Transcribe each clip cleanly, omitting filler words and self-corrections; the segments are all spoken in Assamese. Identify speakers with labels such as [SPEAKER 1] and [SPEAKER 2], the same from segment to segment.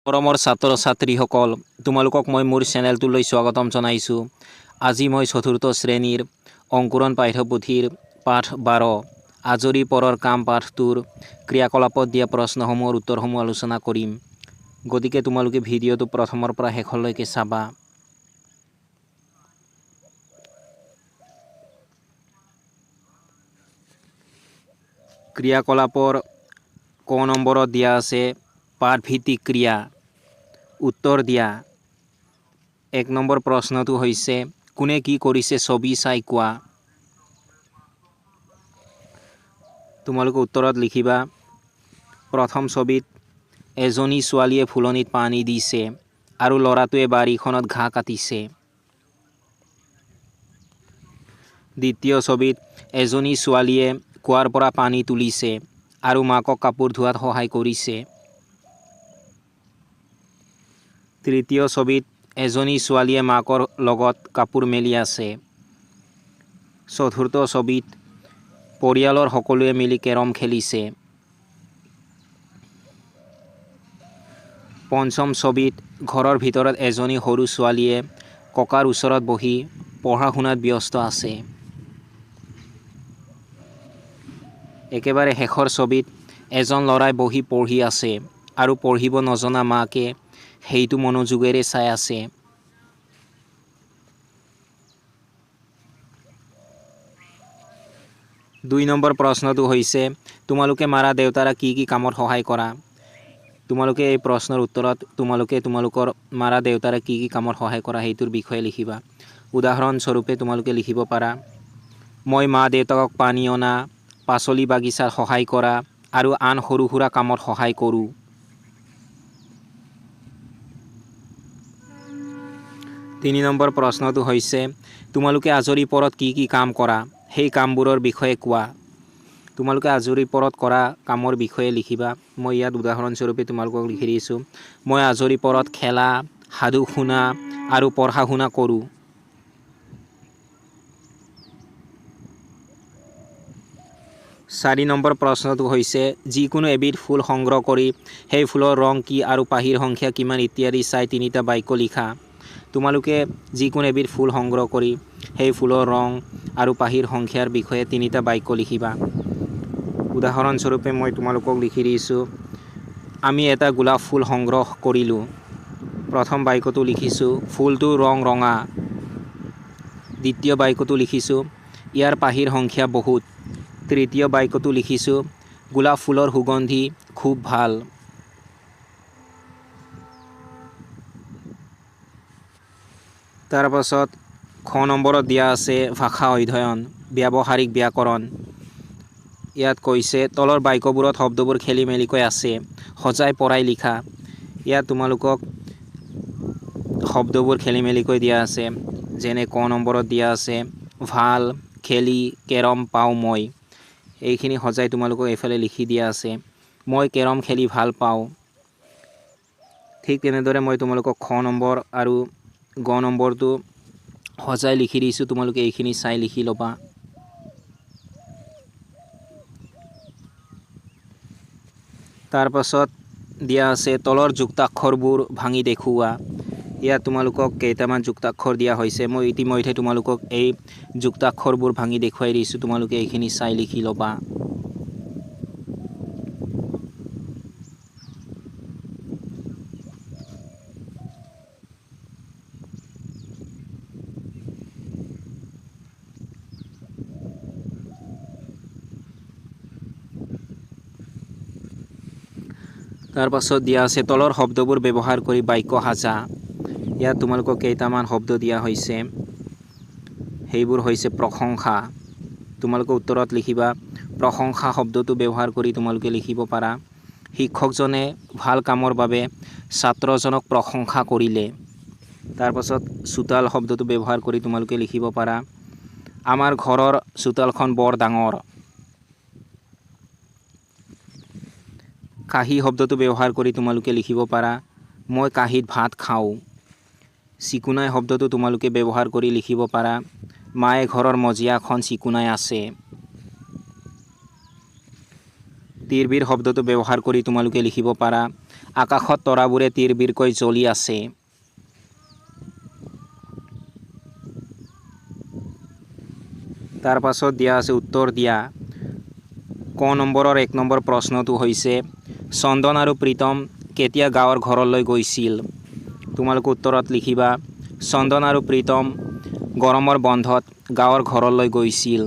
[SPEAKER 1] মৰমৰ ছাত্ৰ ছাত্ৰীসকল, তোমালোকক মই মোৰ চেনেলটোলৈ স্বাগতম জনাইছোঁ। আজি মই চতুৰ্থ শ্ৰেণীৰ অংকুৰণ পাঠ্যপুথিৰ পাঠ 12 আজৰি পৰৰ কাম পাঠটোৰ ক্ৰিয়াকলাপত দিয়া প্ৰশ্নসমূহৰ উত্তৰসমূহ আলোচনা কৰিম। গতিকে তোমালোকে ভিডিঅ'টো প্ৰথমৰ পৰা শেষলৈকে চাবা। ক্ৰিয়াকলাপৰ ক নম্বৰত দিয়া আছে পাঠভিত্তিক ক্ৰিয়া। উত্তৰ দিয়া। 1 নম্বৰ প্ৰশ্নটো হৈছে কোনে কি কৰিছে ছবি চাই কোৱা। তোমালোকে উত্তৰত লিখিবা। প্ৰথম ছবিত এজনী ছোৱালীয়ে ফুলনিত পানী দিছে আৰু ল'ৰাটোৱে বাৰীখনত ঘাঁহ কাটিছে। দ্বিতীয় ছবিত এজনী ছোৱালীয়ে কুঁৱাৰ পৰা পানী তুলিছে আৰু মাকক কাপোৰ ধোৱাত সহায় কৰিছে। তৃতীয় ছবিত এজনী ছোৱালীয়ে মাকৰ লগত কাপোৰ মেলি আছে। চতুৰ্থ ছবিত পৰিয়ালৰ সকলোৱে মিলি কেৰম খেলিছে। পঞ্চম ছবিত ঘৰৰ ভিতৰত এজনী সৰু ছোৱালীয়ে ককাৰ ওচৰত বহি পঢ়া শুনাত ব্যস্ত আছে। একেবাৰে শেষৰ ছবিত এজন ল'ৰাই বহি পঢ়ি আছে আৰু পঢ়িব নজনা মাকে সেইটো মনোযোগেৰে চাই আছে। দুই নম্বৰ প্ৰশ্নটো হৈছে তোমালোকে মাৰা দেউতাৰা কি কি কামত সহায় কৰা। তোমালোকে এই প্ৰশ্নৰ উত্তৰত তোমালোকৰ মাৰা দেউতাৰা কি কি কামত সহায় কৰা সেইটোৰ বিষয়ে লিখিবা। উদাহৰণস্বৰূপে তোমালোকে লিখিব পাৰা, মই মা দেউতাকক পানী অনা, পাচলি বাগিচাত সহায় কৰা আৰু আন সৰু সুৰা কামত সহায় কৰোঁ। তিনি নম্বৰ প্ৰশ্নটো হৈছে তোমালোকে আজৰি পৰত কি কি কাম কৰা সেই কামবোৰৰ বিষয়ে কোৱা। তোমালোকে আজৰি পৰত কৰা কামৰ বিষয়ে লিখিবা। মই ইয়াত উদাহৰণস্বৰূপে তোমালোকক লিখি দিছোঁ, মই আজৰি পৰত খেলা, সাধু শুনা আৰু পঢ়া শুনা কৰোঁ। চাৰি নম্বৰ প্ৰশ্নটো হৈছে যিকোনো এবিধ ফুল সংগ্ৰহ কৰি সেই ফুলৰ ৰং কি আৰু পাহিৰ সংখ্যা কিমান ইত্যাদি চাই তিনিটা বাক্য লিখা। তোমালোকে যিকোনো এবিধ ফুল সংগ্ৰহ কৰি সেই ফুলৰ ৰং আৰু পাহিৰ সংখ্যাৰ বিষয়ে তিনিটা বাক্য লিখিবা। উদাহৰণস্বৰূপে মই তোমালোকক লিখি দিছোঁ, আমি এটা গোলাপ ফুল সংগ্ৰহ কৰিলোঁ। প্ৰথম বাক্যটো লিখিছোঁ ফুলটোৰ ৰং ৰঙা। দ্বিতীয় বাক্যটো লিখিছোঁ ইয়াৰ পাহিৰ সংখ্যা বহুত। তৃতীয় বাক্যটো লিখিছোঁ গোলাপ ফুলৰ সুগন্ধি খুব ভাল। তাৰ পাছত খ নম্বৰত দিয়া আছে ভাষা অধ্যয়ন ব্যৱহাৰিক ব্যাকৰণ। ইয়াত কৈছে তলৰ বাক্যবোৰত শব্দবোৰ খেলি মেলিকৈ আছে, সজাই পৰাই লিখা। ইয়াত তোমালোকক শব্দবোৰ খেলি মেলিকৈ দিয়া আছে। যেনে ক নম্বৰত দিয়া আছে ভাল, খেলি, কেৰম পাওঁ মই। এইখিনি সজাই তোমালোকক এইফালে লিখি দিয়া আছে, মই কেৰম খেলি ভাল পাওঁ। ঠিক তেনেদৰে মই তোমালোকক খ নম্বৰ আৰু গ নম্বৰটো সজাই লিখি দিছোঁ, তোমালোকে এইখিনি চাই লিখি ল'বা। তাৰ পাছত দিয়া আছে তলৰ যুক্তাক্ষৰবোৰ ভাঙি দেখুওৱা। ইয়াত তোমালোকক কেইটামান যুক্তাক্ষৰ দিয়া হৈছে। মই ইতিমধ্যে তোমালোকক এই যুক্তাক্ষৰবোৰ ভাঙি দেখুৱাই দিছোঁ, তোমালোকে এইখিনি চাই লিখি ল'বা। তাৰ পাছত দিয়া আছে তলৰ শব্দবোৰ ব্যৱহাৰ কৰি বাক্য সাজা। ইয়াত তোমালোকক কেইটামান শব্দ দিয়া হৈছে, সেইবোৰ হৈছে প্ৰশংসা। তোমালোকে উত্তৰত লিখিবা প্ৰশংসা শব্দটো ব্যৱহাৰ কৰি তোমালোকে লিখিব পাৰা, শিক্ষকজনে ভাল কামৰ বাবে ছাত্ৰজনক প্ৰশংসা কৰিলে। তাৰ পাছত চোতাল শব্দটো ব্যৱহাৰ কৰি তোমালোকে লিখিব পাৰা, আমাৰ ঘৰৰ চোতালখন বৰ ডাঙৰ। কাঁহী শব্দটো ব্যৱহাৰ কৰি তোমালোকে লিখিব পাৰা, মই কাঁহীত ভাত খাওঁ। চিকুণাই শব্দটো তোমালোকে ব্যৱহাৰ কৰি লিখিব পাৰা, মায়ে ঘৰৰ মজিয়াখন চিকুণাই আছে। তিৰবিৰ শব্দটো ব্যৱহাৰ কৰি তোমালোকে লিখিব পাৰা, আকাশত তৰাবোৰে তিৰবিৰকৈ জ্বলি আছে। তাৰ পাছত দিয়া আছে উত্তৰ দিয়া। ক নম্বৰৰ 1 নম্বৰ প্ৰশ্নটো হৈছে চন্দন আৰু প্ৰীতম কেতিয়া গাঁৱৰ ঘৰলৈ গৈছিল? তোমালোকে উত্তৰত লিখিবা চন্দন আৰু প্ৰীতম গৰমৰ বন্ধত গাঁৱৰ ঘৰলৈ গৈছিল।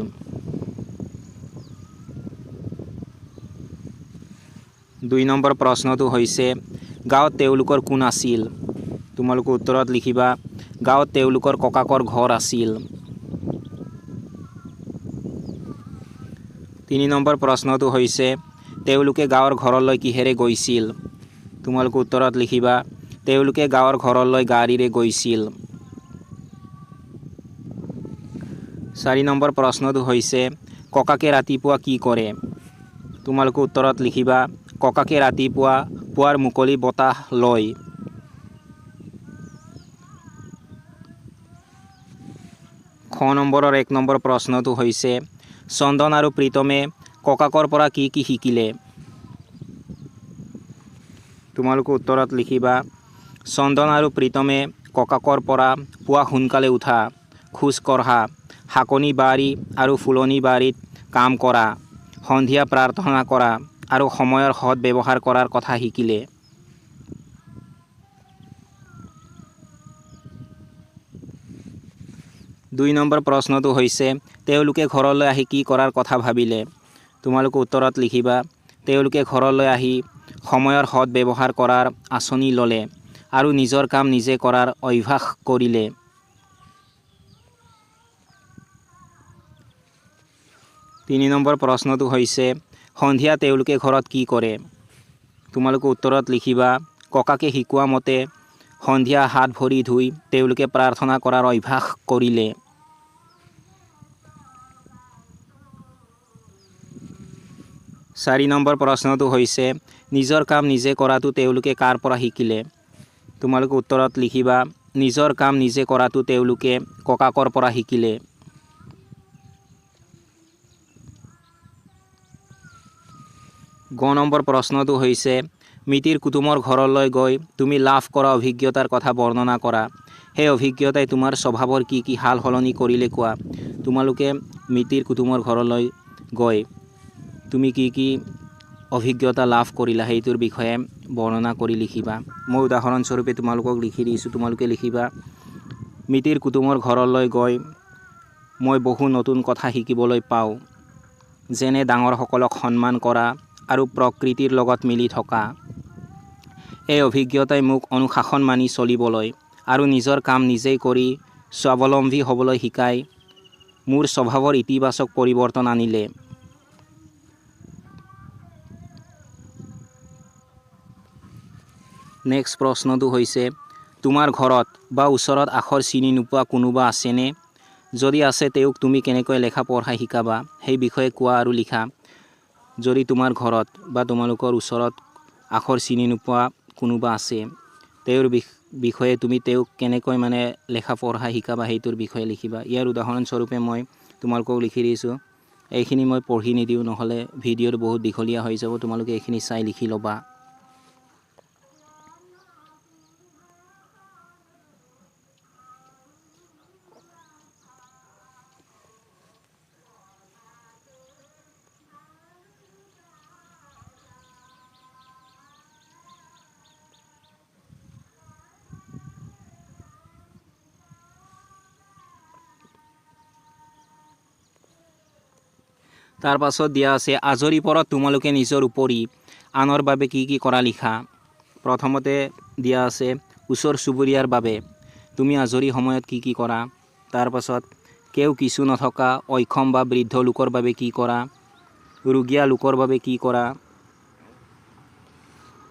[SPEAKER 1] দুই নম্বৰ প্ৰশ্নটো হৈছে গাঁৱত তেওঁলোকৰ কোন আছিল? তোমালোকে উত্তৰত লিখিবা গাঁৱত তেওঁলোকৰ ককাকৰ ঘৰ আছিল। 3 নম্বৰ প্ৰশ্নটো হৈছে তেওঁলোকে গাঁৱৰ ঘৰলৈ কিহেৰে গৈছিল? তোমালোকে উত্তৰত লিখিবা তেওঁলোকে গাঁৱৰ ঘৰলৈ গাড়ীৰে গৈছিল। 4 নম্বৰ প্ৰশ্নটো হৈছে ককাকে ৰাতিপুৱা কি কৰে? তোমালোকে উত্তৰত লিখিবা ককাকে ৰাতিপুৱা পুৱাৰ মুকলি বতাহ লয়। খ নম্বৰৰ 1 নম্বৰ প্ৰশ্নটো হৈছে চন্দন আৰু প্ৰীতমে ককাকৰ পৰা কি কি শিকিলে? তোমালোকে উত্তৰত লিখিবা চন্দন আৰু প্ৰীতমে ককাকৰ পৰা পুৱা সোনকালে উঠা, খোজ কঢ়া, শাকনি বাৰী আৰু ফুলনি বাৰীত কাম কৰা, সন্ধিয়া প্ৰাৰ্থনা কৰা আৰু সময়ৰ সৎ ব্যৱহাৰ কৰাৰ কথা শিকিলে। দুই নম্বৰ প্ৰশ্নটো হৈছে তেওঁলোকে ঘৰলৈ আহি কি কৰাৰ কথা ভাবিলে? তোমালোকে উত্তৰত লিখিবা তেওঁলোকে ঘৰলৈ আহি সময়ৰ সৎ ব্যৱহাৰ কৰাৰ আঁচনি ল'লে আৰু নিজৰ কাম নিজে কৰাৰ অভ্যাস কৰিলে। 3 নম্বৰ প্ৰশ্নটো হৈছে সন্ধিয়া তেওঁলোকে ঘৰত কি কৰে? তোমালোকে উত্তৰত লিখিবা ককাকে শিকোৱা মতে সন্ধিয়া হাত ভৰি ধুই তেওঁলোকে প্ৰাৰ্থনা কৰাৰ অভ্যাস কৰিলে। 4 নম্বৰ প্ৰশ্নটো হৈছে নিজৰ কাম নিজে কৰাটো তেওঁলোকে কাৰ পৰা শিকিলে? তোমালোকে উত্তৰত লিখিবা নিজৰ কাম নিজে কৰাটো তেওঁলোকে ককাকৰ পৰা শিকিলে। গ নম্বৰ প্ৰশ্নটো হৈছে মিতিৰ কুটুমৰ ঘৰলৈ গৈ তুমি লাভ কৰা অভিজ্ঞতাৰ কথা বৰ্ণনা কৰা। সেই অভিজ্ঞতাই তোমাৰ স্বভাৱৰ কি কি হাল সলনি কৰিলে কোৱা। তোমালোকে মিতিৰ কুটুমৰ ঘৰলৈ গৈ তুমি কি কি অভিজ্ঞতা লাভ কৰিলা সেইটোৰ বিষয়ে বৰ্ণনা কৰি লিখিবা। মই উদাহৰণস্বৰূপে তোমালোকক লিখি দিছোঁ। তোমালোকে লিখিবা মিতিৰ কুটুমৰ ঘৰলৈ গৈ মই বহু নতুন কথা শিকিবলৈ পাওঁ, যেনে ডাঙৰসকলক সন্মান কৰা আৰু প্ৰকৃতিৰ লগত মিলি থকা। এই অভিজ্ঞতাই মোক অনুশাসন মানি চলিবলৈ আৰু নিজৰ কাম নিজেই কৰি স্বাৱলম্বী হ'বলৈ শিকাই মোৰ স্বভাৱৰ ইতিবাচক পৰিৱৰ্তন আনিলে। নেক্সট প্ৰশ্নটো হৈছে তোমাৰ ঘৰত বা ওচৰত আখৰ চিনি নোপোৱা কোনোবা আছেনে? যদি আছে তেওঁক তুমি কেনেকৈ লেখা পঢ়া শিকাবা সেই বিষয়ে কোৱা আৰু লিখা। যদি তোমাৰ ঘৰত বা তোমালোকৰ ওচৰত আখৰ চিনি নোপোৱা কোনোবা আছে তেওঁৰ বিষয়ে তুমি তেওঁক কেনেকৈ লেখা পঢ়া শিকাবা সেইটোৰ বিষয়ে লিখিবা। ইয়াৰ উদাহৰণস্বৰূপে মই তোমালোকক লিখি দিছোঁ। এইখিনি মই পঢ়ি নিদিওঁ, নহ'লে ভিডিঅ'টো বহুত দীঘলীয়া হৈ যাব। তোমালোকে এইখিনি চাই লিখি ল'বা। তাৰ পাছত দিয়া আছে আজৰি পৰত তোমালোকে নিজৰ উপৰি আনৰ বাবে কি কি কৰা লিখা। প্ৰথমতে দিয়া আছে ওচৰ চুবুৰীয়াৰ বাবে তুমি আজৰি সময়ত কি কি কৰা। তাৰ পাছত কেউ কিছু নথকা অক্ষম বা বৃদ্ধ লোকৰ বাবে কি কৰা, ৰোগীয়া লোকৰ বাবে কি কৰা,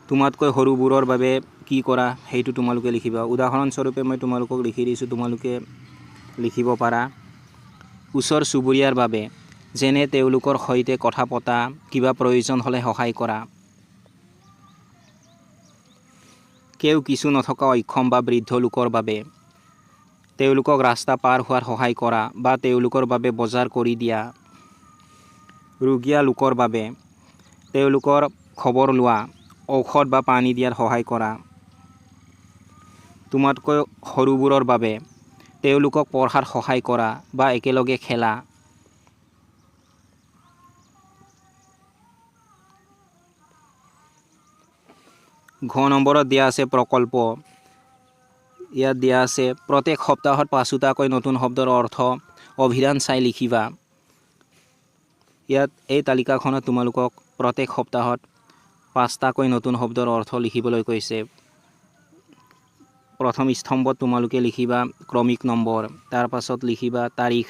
[SPEAKER 1] তোমাতকৈ সৰুবোৰৰ বাবে কি কৰা সেইটো তোমালোকে লিখিবা। উদাহৰণস্বৰূপে মই তোমালোকক লিখি দিছোঁ, তোমালোকে লিখিব পাৰা। ওচৰ চুবুৰীয়াৰ বাবে যেনে তেওঁলোকৰ সৈতে কথা পতা, কিবা প্ৰয়োজন হ'লে সহায় কৰা। কেউ কিছু নথকা অক্ষম বা বৃদ্ধ লোকৰ বাবে তেওঁলোকক ৰাস্তা পাৰ হোৱাৰ সহায় কৰা বা তেওঁলোকৰ বাবে বজাৰ কৰি দিয়া। ৰোগীয়া লোকৰ বাবে তেওঁলোকৰ খবৰ লোৱা, ঔষধ বা পানী দিয়াত সহায় কৰা। তোমাতকৈ সৰুবোৰৰ বাবে তেওঁলোকক পঢ়াত সহায় কৰা বা একেলগে খেলা। ঘ নম্বৰত দিয়া আছে প্ৰকল্প। ইয়াত দিয়া আছে প্ৰত্যেক সপ্তাহত ৫টাকৈ নতুন শব্দৰ অৰ্থ অভিধান চাই লিখিবা। ইয়াত এই তালিকাখনত তোমালোকক প্ৰত্যেক সপ্তাহত ৫টাকৈ নতুন শব্দৰ অৰ্থ লিখিবলৈ কৈছে। প্ৰথম স্তম্ভত তোমালোকে লিখিবা ক্ৰমিক নম্বৰ, তাৰ পাছত লিখিবা তাৰিখ,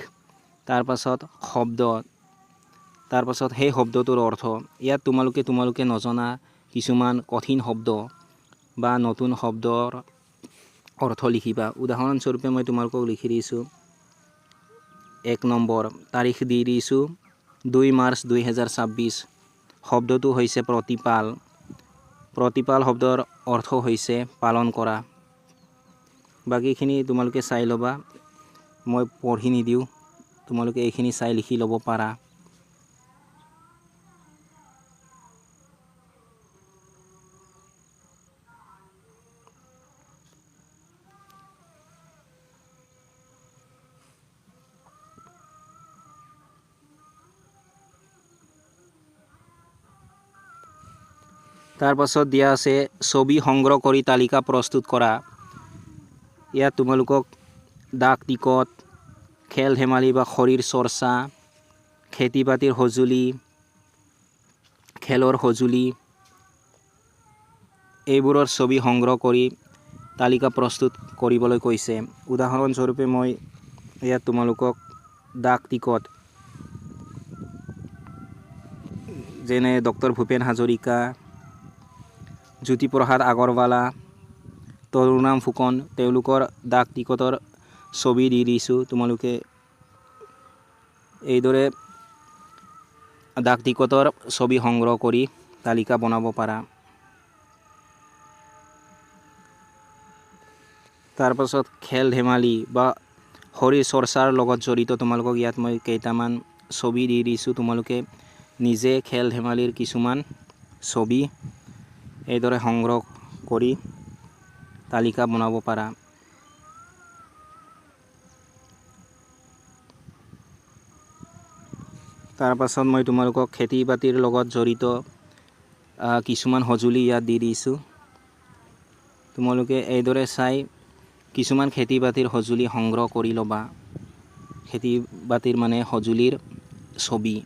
[SPEAKER 1] তাৰ পাছত শব্দ, তাৰ পাছত সেই শব্দটোৰ অৰ্থ। ইয়াত তোমালোকে নজনা কিছুমান কঠিন শব্দ বা নতুন শব্দৰ অৰ্থ লিখিবা। উদাহৰণস্বৰূপে মই তোমালোকক লিখি দিছোঁ ১ নম্বৰ, তাৰিখ দি দিছোঁ ২ মাৰ্চ ২০২৬। শব্দটো হৈছে প্ৰতিপাল। প্ৰতিপাল শব্দৰ অৰ্থ হৈছে পালন কৰা। বাকীখিনি তোমালোকে চাই ল'বা, মই পঢ়ি নিদিওঁ, তোমালোকে এইখিনি চাই লিখি ল'ব পাৰা। তাৰ পাছত দিয়া আছে ছবি সংগ্ৰহ কৰি তালিকা প্ৰস্তুত কৰা। ইয়াত তোমালোকক ডাক টিকট, খেল ধেমালি বা শৰীৰ চৰ্চা, খেতি বাতিৰ সঁজুলি, খেলৰ সঁজুলি, এইবোৰৰ ছবি সংগ্ৰহ কৰি তালিকা প্ৰস্তুত কৰিবলৈ কৈছে। উদাহৰণস্বৰূপে মই ইয়াত তোমালোকক ডাক টিকট, যেনে ডক্টৰ ভূপেন হাজৰিকা, জ্যোতিপ্ৰসাদ আগৰৱালা, তৰুণৰাম ফুকন, তেওঁলোকৰ ডাক টিকটৰ ছবি দি দিছোঁ। তোমালোকে এইদৰে ডাক টিকটৰ ছবি সংগ্ৰহ কৰি তালিকা বনাব পাৰা। তাৰ পাছত খেল ধেমালি বা শৰীৰ চৰ্চাৰ লগত জড়িত তোমালোকক ইয়াত মই কেইটামান ছবি দি দিছোঁ। তোমালোকে নিজে খেল ধেমালিৰ কিছুমান ছবি এইদৰে সংগ্ৰহ কৰি তালিকা বনাব পাৰা। তাৰ পাছত মই তোমালোকক খেতি বাতিৰ লগত জড়িত কিছুমান সঁজুলি ইয়াত দি দিছোঁ। তোমালোকে এইদৰে চাই কিছুমান খেতি বাতিৰ সঁজুলি সংগ্ৰহ কৰি ল'বা। খেতি বাতিৰ মানে সঁজুলিৰ ছবি।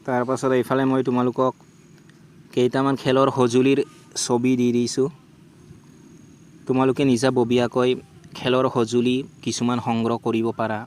[SPEAKER 1] তাৰ পাছত এইফালে মই তোমালোকক কেইটামান খেলৰ সঁজুলিৰ ছবি দি দিছোঁ। তোমালোকে নিজাববীয়াকৈ খেলৰ সঁজুলি কিছুমান সংগ্ৰহ কৰিব পাৰা।